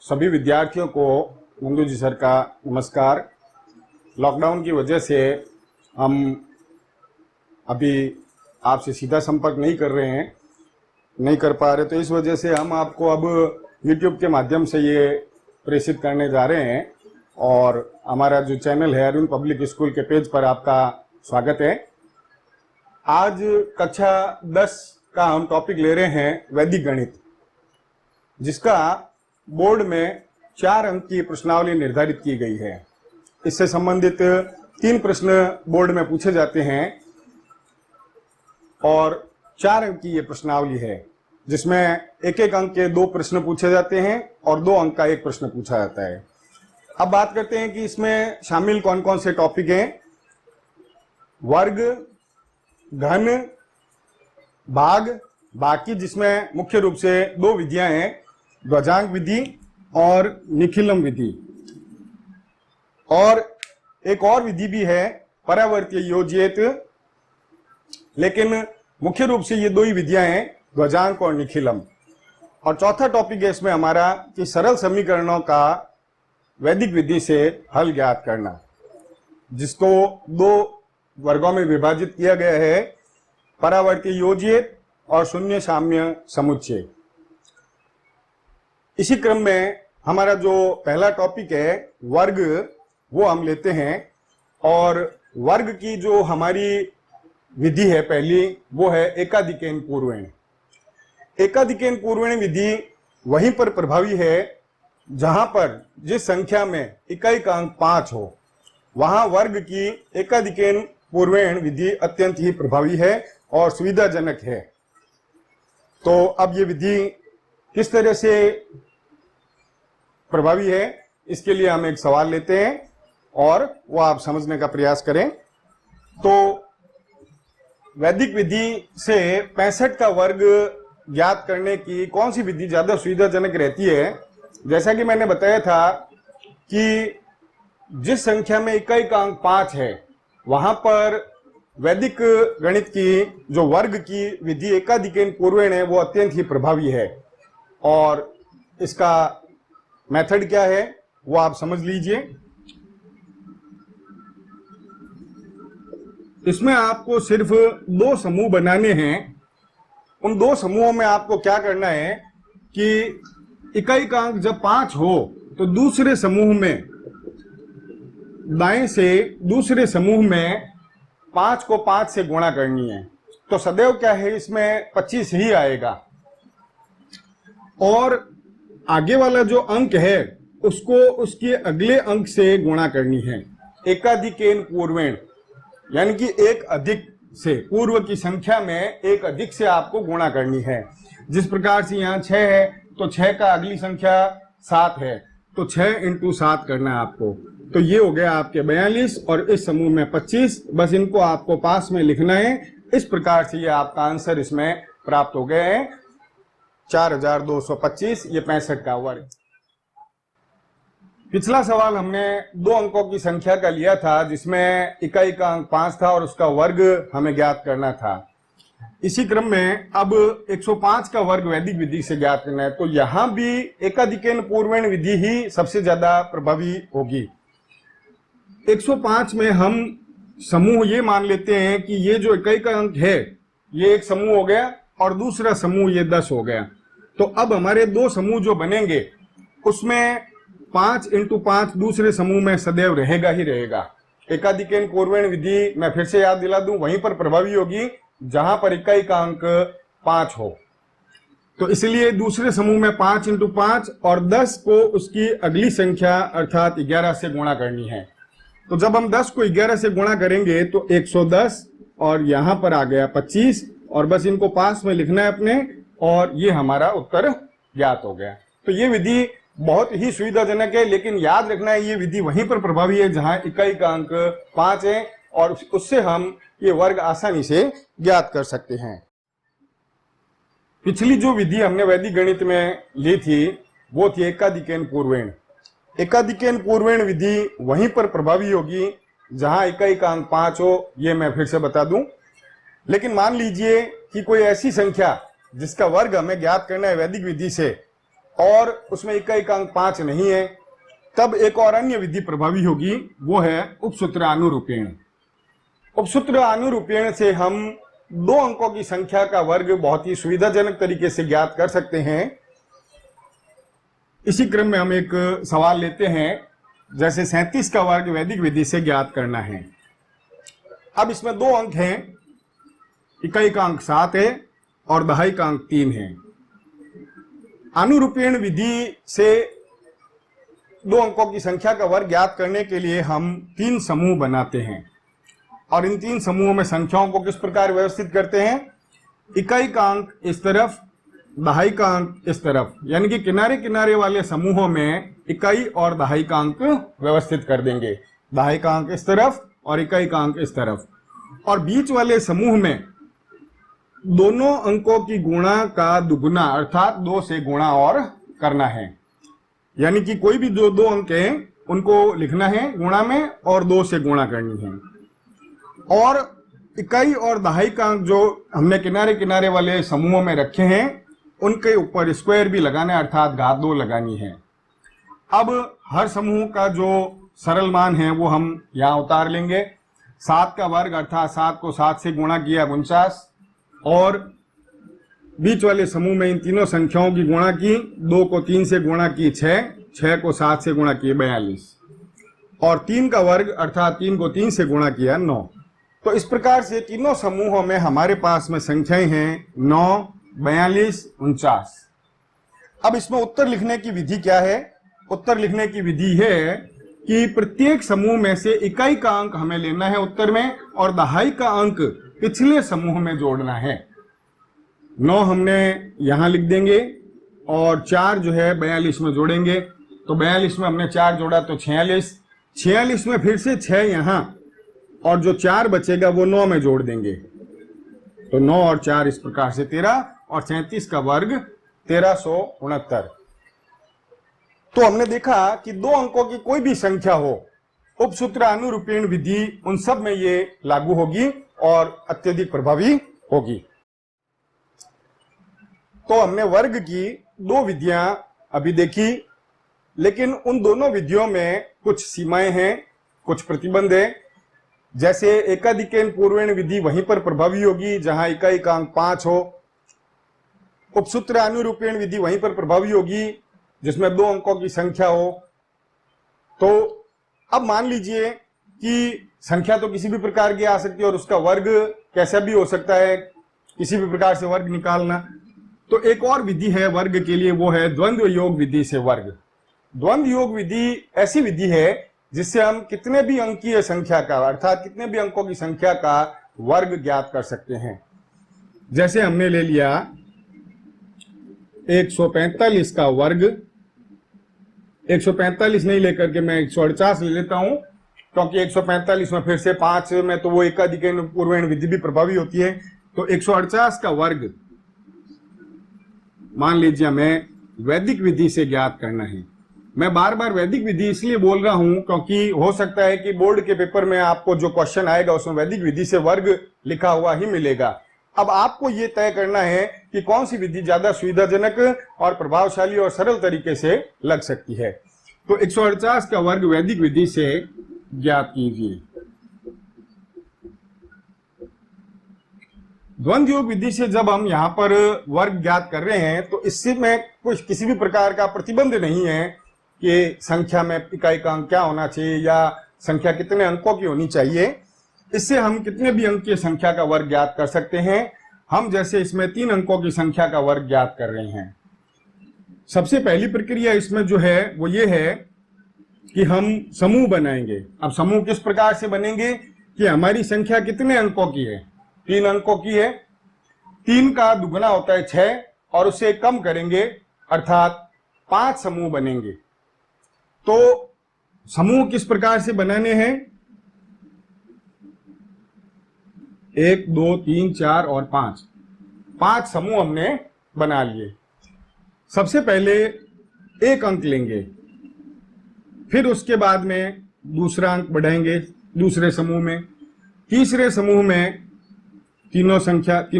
सभी विद्यार्थियों को नंदू जी सर का नमस्कार। लॉकडाउन की वजह से हम अभी आपसे सीधा संपर्क नहीं कर पा रहे, तो इस वजह से हम आपको अब YouTube के माध्यम से ये प्रेषित करने जा रहे हैं। और हमारा जो चैनल है अरविंद पब्लिक स्कूल के पेज पर आपका स्वागत है। आज कक्षा 10 का हम टॉपिक ले रहे हैं वैदिक गणित, जिसका बोर्ड में 4 अंक की प्रश्नावली निर्धारित की गई है। इससे संबंधित 3 प्रश्न बोर्ड में पूछे जाते हैं और 4 अंक की ये प्रश्नावली है, जिसमें एक अंक के 2 प्रश्न पूछे जाते हैं और 2 अंक का 1 प्रश्न पूछा जाता है। अब बात करते हैं कि इसमें शामिल कौन कौन से टॉपिक हैं। वर्ग, घन, भाग, बाकी, जिसमें मुख्य रूप से 2 विधियां हैं, ध्वजांक विधि और निखिलम विधि, और एक और विधि भी है परावर्तीय योज्येत, लेकिन मुख्य रूप से ये 2 ही विधियां हैं, ध्वजांक और निखिलम। और चौथा टॉपिक है इसमें हमारा कि सरल समीकरणों का वैदिक विधि से हल ज्ञात करना, जिसको 2 वर्गों में विभाजित किया गया है, परावर्तीय योज्येत और शून्य साम्य समुच्चय। इसी क्रम में हमारा जो पहला टॉपिक है वर्ग, वो हम लेते हैं। और वर्ग की जो हमारी विधि है पहली, वो है एकाधिकेन पूर्वेण। एकाधिकेन पूर्वेण विधि वहीं पर प्रभावी है जहां पर जिस संख्या में इकाई का अंक 5 हो, वहां वर्ग की एकाधिकेन पूर्वेण विधि अत्यंत ही प्रभावी है और सुविधाजनक है। तो अब ये विधि किस तरह से प्रभावी है, इसके लिए हम एक सवाल लेते हैं और वो आप समझने का प्रयास करें। तो वैदिक विधि से 65 का वर्ग ज्ञात करने की कौन सी विधि ज्यादा सुविधाजनक रहती है। जैसा कि मैंने बताया था कि जिस संख्या में इकाई का अंक 5 है, वहां पर वैदिक गणित की जो वर्ग की विधि एकाधिकेन पूर्वेण है, वो अत्यंत ही प्रभावी है। और इसका मेथड क्या है वो आप समझ लीजिए। इसमें आपको सिर्फ 2 समूह बनाने हैं। उन 2 समूहों में आपको क्या करना है कि इकाई का अंक जब 5 हो तो दूसरे समूह में, दाएं से दूसरे समूह में 5 को 5 से गुणा करनी है। तो सदैव क्या है, इसमें 25 ही आएगा। और आगे वाला जो अंक है उसको उसके अगले अंक से गुणा करनी है। एकाधिकेन पूर्वेण, यानी कि एक अधिक से, पूर्व की संख्या में एक अधिक से आपको गुणा करनी है। जिस प्रकार से यहाँ 6 है तो 6 का अगली संख्या 7 है, तो 6 × 7 करना है आपको। तो ये हो गया आपके 42 और इस समूह में 25। बस इनको आपको पास में लिखना है। इस प्रकार से ये आपका आंसर इसमें प्राप्त हो गया है 4225, ये 65 का वर्ग। पिछला सवाल हमने 2 अंकों की संख्या का लिया था, जिसमें इकाई का अंक 5 था और उसका वर्ग हमें ज्ञात करना था। इसी क्रम में अब 105 का वर्ग वैदिक विधि से ज्ञात करना है। तो यहां भी एकाधिकेन पूर्वेण विधि ही सबसे ज्यादा प्रभावी होगी। 105 में हम समूह ये मान लेते हैं कि ये जो इकाई का अंक है, ये एक समूह हो गया और दूसरा समूह ये 10 हो गया। तो अब हमारे 2 समूह जो बनेंगे, उसमें 5 × 5 दूसरे समूह में सदैव रहेगा ही रहेगा। एकाधिकेन पूर्वेण विधि मैं फिर से याद दिला दूं, वहीं पर प्रभावी होगी जहां पर इकाई का अंक 5 हो। तो इसलिए दूसरे समूह में 5 × 5 और 10 को उसकी अगली संख्या अर्थात 11 से गुणा करनी है। तो जब हम 10 को 11 से गुणा करेंगे तो 110 और यहां पर आ गया 25, और बस इनको पास में लिखना है अपने, और ये हमारा उत्तर ज्ञात हो गया। तो ये विधि बहुत ही सुविधाजनक है, लेकिन याद रखना है ये विधि वहीं पर प्रभावी है जहां इकाई का अंक 5 है, और उससे हम ये वर्ग आसानी से ज्ञात कर सकते हैं। पिछली जो विधि हमने वैदिक गणित में ली थी वो थी एकाधिकेन पूर्वेण। एकाधिकेन पूर्वेण विधि वहीं पर प्रभावी होगी जहां इकाई का अंक 5 हो, ये मैं फिर से बता दूं। लेकिन मान लीजिए कि कोई ऐसी संख्या जिसका वर्ग हमें ज्ञात करना है वैदिक विधि से, और उसमें इकाई अंक 5 नहीं है, तब एक और अन्य विधि प्रभावी होगी, वो है उपसूत्रानुरूपेण। उपसूत्रानुरूपेण से हम 2 अंकों की संख्या का वर्ग बहुत ही सुविधाजनक तरीके से ज्ञात कर सकते हैं। इसी क्रम में हम एक सवाल लेते हैं, जैसे 37 का वर्ग वैदिक विधि से ज्ञात करना है। अब इसमें 2 अंक हैं, इकाई का अंक 7 है और दहाई का अंक 3 है। अनुरूपेण विधि से 2 अंकों की संख्या का वर्ग ज्ञात करने के लिए हम 3 समूह बनाते हैं और इन 3 समूहों में संख्याओं को किस प्रकार व्यवस्थित करते हैं, इकाई का अंक इस तरफ, दहाई का अंक इस तरफ, यानी कि किनारे किनारे वाले समूहों में इकाई और दहाई का अंक व्यवस्थित कर देंगे। दहाई का अंक इस तरफ और इकाई का अंक इस तरफ, और बीच वाले समूह में दोनों अंकों की गुणा का दुगुना अर्थात 2 से गुणा और करना है। यानी कि कोई भी जो 2 अंक हैं उनको लिखना है गुणा में और 2 से गुणा करनी है। और इकाई और दहाई का अंक जो हमने किनारे किनारे वाले समूहों में रखे हैं उनके ऊपर स्क्वायर भी लगाना है अर्थात घात 2 लगानी है। अब हर समूह का जो सरल मान है वो हम यहां उतार लेंगे। 7 का वर्ग अर्थात 7 को 7 से गुणा किया 49, और बीच वाले समूह में इन तीनों संख्याओं की गुणा की, 2 को 3 से गुणा की 6, 6 को 7 से गुणा किए 42, और 3 का वर्ग अर्थात 3 को 3 से गुणा किया 9। तो इस प्रकार से तीनों समूहों में हमारे पास में संख्याएं हैं 9, 42, 49। अब इसमें उत्तर लिखने की विधि क्या है? उत्तर लिखने की विधि है कि प्रत्येक समूह में से इकाई का अंक हमें लेना है उत्तर में और दहाई का अंक पिछले समूह में जोड़ना है। 9 हमने यहां लिख देंगे और 4 जो है 42 में जोड़ेंगे। तो 42 में हमने 4 जोड़ा तो 46, 46 में फिर से 6 यहां, और जो 4 बचेगा वो 9 में जोड़ देंगे। तो 9 और 4 इस प्रकार से 13, और 37 का वर्ग 1369। तो हमने देखा कि 2 अंकों की कोई भी संख्या हो, उपसूत्रानुरूपेण विधि उन सब में ये लागू होगी और अत्यधिक प्रभावी होगी। तो हमने वर्ग की 2 विधियां अभी देखी, लेकिन उन दोनों विधियों में कुछ सीमाएं हैं, कुछ प्रतिबंध है। जैसे एकाधिकेन पूर्वेण विधि वहीं पर प्रभावी होगी जहां इकाई का अंक 5 हो। उपसूत्रानुरूपेण विधि वहीं पर प्रभावी होगी जिसमें 2 अंकों की संख्या हो। तो अब मान लीजिए कि संख्या तो किसी भी प्रकार की आ सकती है और उसका वर्ग कैसा भी हो सकता है, किसी भी प्रकार से वर्ग निकालना। तो एक और विधि है वर्ग के लिए, वो है द्वंद्व योग विधि से वर्ग। द्वंद्व योग विधि ऐसी विधि है जिससे हम कितने भी अंकीय संख्या का अर्थात कितने भी अंकों की संख्या का वर्ग ज्ञात कर सकते हैं। जैसे हमने ले लिया 145 का वर्ग, 145 नहीं लेकर के मैं 148 ले लेता हूं, क्योंकि 145 में फिर से 5 में तो वो एकाधिकेन पूर्वेण विधि भी प्रभावी होती है। तो 148 का वर्ग मान लीजिए हमें वैदिक विधि से ज्ञात करना है। मैं बार बार वैदिक विधि इसलिए बोल रहा हूं क्योंकि हो सकता है कि बोर्ड के पेपर में आपको जो क्वेश्चन आएगा उसमें वैदिक विधि से वर्ग लिखा हुआ ही मिलेगा। अब आपको यह तय करना है कि कौन सी विधि ज्यादा सुविधाजनक और प्रभावशाली और सरल तरीके से लग सकती है। तो 148 का वर्ग वैदिक विधि से ज्ञात कीजिए। द्वंद्व योग विधि से जब हम यहां पर वर्ग ज्ञात कर रहे हैं तो इससे में कुछ किसी भी प्रकार का प्रतिबंध नहीं है कि संख्या में इकाई का अंक क्या होना चाहिए या संख्या कितने अंकों की होनी चाहिए। इससे हम कितने भी अंक की संख्या का वर्ग ज्ञात कर सकते हैं। हम जैसे इसमें 3 अंकों की संख्या का वर्ग ज्ञात कर रहे हैं। सबसे पहली प्रक्रिया इसमें जो है वो ये है कि हम समूह बनाएंगे। अब समूह किस प्रकार से बनेंगे कि हमारी संख्या कितने अंकों की है, 3 अंकों की है। 3 का दुगना होता है 6 और उससे कम करेंगे अर्थात 5 समूह बनेंगे। तो समूह किस प्रकार से बनाने हैं, 1 2 3 4 और 5 समूह हमने बना लिए। सबसे पहले 1 अंक लेंगे, फिर उसके बाद में दूसरा अंक बढ़ाएंगे दूसरे समूह में, तीसरे समूह में तीनों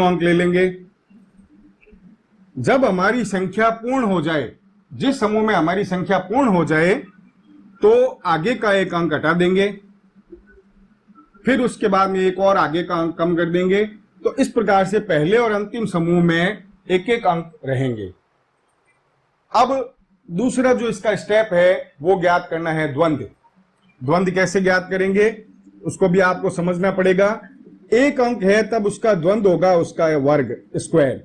अंक ले लेंगे। जब हमारी संख्या पूर्ण हो जाए जिस समूह में हमारी संख्या पूर्ण हो जाए तो आगे का एक अंक हटा देंगे, फिर उसके बाद में एक और आगे का अंक कम कर देंगे। तो इस प्रकार से पहले और अंतिम समूह में एक एक अंक रहेंगे। अब दूसरा जो इसका स्टेप है वो ज्ञात करना है द्वंद्व। द्वंद्व कैसे ज्ञात करेंगे उसको भी आपको समझना पड़ेगा। एक अंक है तब उसका द्वंद्व होगा उसका वर्ग स्क्वायर।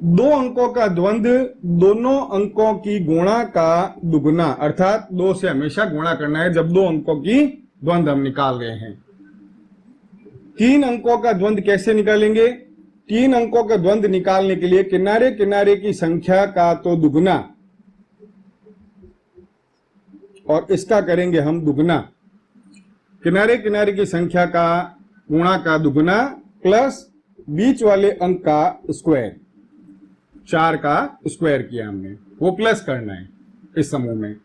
दो अंकों का द्वंद्व दोनों अंकों की गुणा का दुगुना, अर्थात 2 से हमेशा गुणा करना है जब दो अंकों की द्वंद्व हम निकाल रहे हैं। 3 अंकों का द्वंद्व कैसे निकालेंगे? 3 अंकों का द्वंद्व निकालने के लिए किनारे किनारे की संख्या का तो दुगुना और इसका करेंगे हम दुगुना। किनारे किनारे की संख्या का गुणा का दुगुना प्लस बीच वाले अंक का स्क्वायर, 4 का स्क्वायर किया हमने, वो प्लस करना है इस समूह में।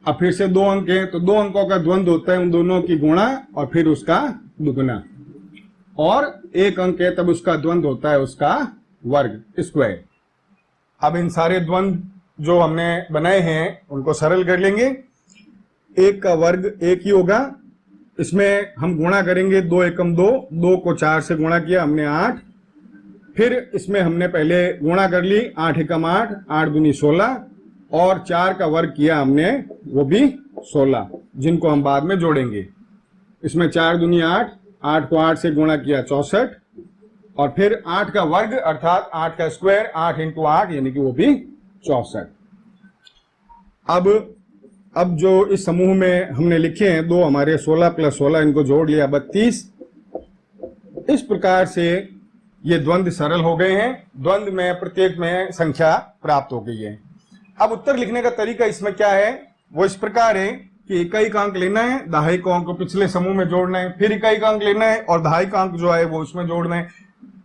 अब फिर से 2 अंक हैं तो 2 अंकों का द्वंद्व होता है उन दोनों की गुणा और फिर उसका दुगुना, और 1 अंक है तब उसका द्वंद्व होता है उसका वर्ग स्क्वायर। अब इन सारे द्वंद्व जो हमने बनाए हैं उनको सरल कर लेंगे। 1 का वर्ग 1 ही होगा, इसमें हम गुणा करेंगे 2 एकम 2, 2 को 4 से गुणा किया हमने 8, फिर इसमें हमने पहले गुणा कर ली 8 एकम 8, 8 दूनी 16 और 4 का वर्ग किया हमने वो भी 16, जिनको हम बाद में जोड़ेंगे। इसमें 4 दूनी 8, 8 को 8 से गुणा किया 64 और फिर 8 का वर्ग अर्थात 8 का स्क्वायर 8 इंटू 8 यानी कि वो भी 64। अब जो इस समूह में हमने लिखे हैं दो हमारे 16 प्लस 16 इनको जोड़ लिया 32। इस प्रकार से ये द्वंद्व सरल हो गए हैं। द्वंद्व में प्रत्येक में संख्या प्राप्त हो गई है। अब उत्तर लिखने का तरीका इसमें क्या है वो इस प्रकार है कि इकाई का अंक लेना है, दहाई का अंक को पिछले समूह में जोड़ना है, फिर इकाई का अंक लेना है और दहाई का अंक जो है वो उसमें जोड़ना है।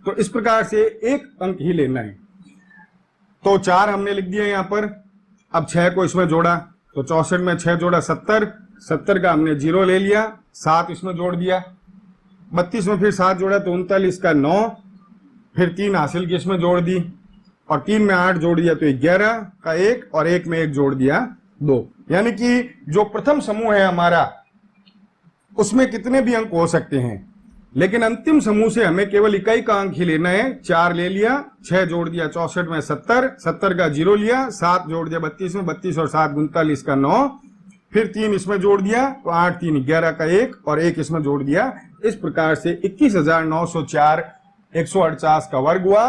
तो इस प्रकार से एक अंक ही लेना है। तो 4 हमने लिख दिया यहाँ पर। अब 6 को इसमें जोड़ा तो 64 में 6 जोड़ा 70, 70 का हमने 0 ले लिया, 7 इसमें जोड़ दिया, 32 में फिर 7 जोड़ा तो 39 का 9, फिर 3 हासिल की इसमें जोड़ दी और 3 में 8 जोड़ दिया तो 11 का 1 और 1 में 1 जोड़ दिया 2। यानी कि जो प्रथम समूह है हमारा उसमें कितने भी अंक हो सकते हैं, लेकिन अंतिम समूह से हमें केवल इकाई का अंक ही लेना है। 4 ले लिया, 6 जोड़ दिया 64 में 70, 70 का 0 लिया, 7 जोड़ दिया 32 में, 32 और 7 39 का 9, फिर 3 इसमें जोड़ दिया तो 8 3 11 का 1 और 1 इसमें जोड़ दिया। इस प्रकार से 21,904 148 का वर्ग हुआ।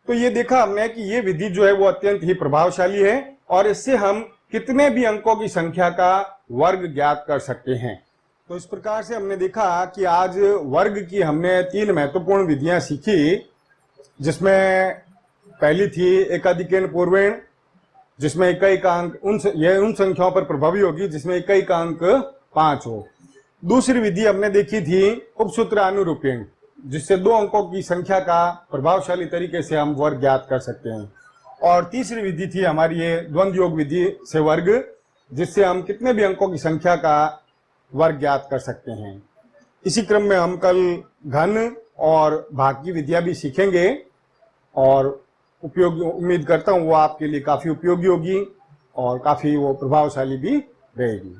तो ये देखा हमने कि ये विधि जो है वो अत्यंत ही प्रभावशाली है और इससे हम कितने भी अंकों की संख्या का वर्ग ज्ञात कर सकते हैं। तो इस प्रकार से हमने देखा कि आज वर्ग की हमने 3 महत्वपूर्ण विधियां सीखी, जिसमें पहली थी एकाधिकरण पूर्वेण, जिसमें इकाई का अंक उन संख्याओं पर प्रभावी होगी जिसमें इकाई का अंक 5 हो। दूसरी विधि हमने देखी थी उपसूत्रानुरूपेण, जिससे 2 अंकों की संख्या का प्रभावशाली तरीके से हम वर्ग ज्ञात कर सकते हैं। और तीसरी विधि थी हमारी ये द्वंद्व योग विधि से वर्ग, जिससे हम कितने भी अंकों की संख्या का वर्ग ज्ञात कर सकते हैं। इसी क्रम में हम कल घन और भाग की विधियां भी सीखेंगे और उम्मीद करता हूं वो आपके लिए काफी उपयोगी होगी और काफी वो प्रभावशाली भी रहेगी।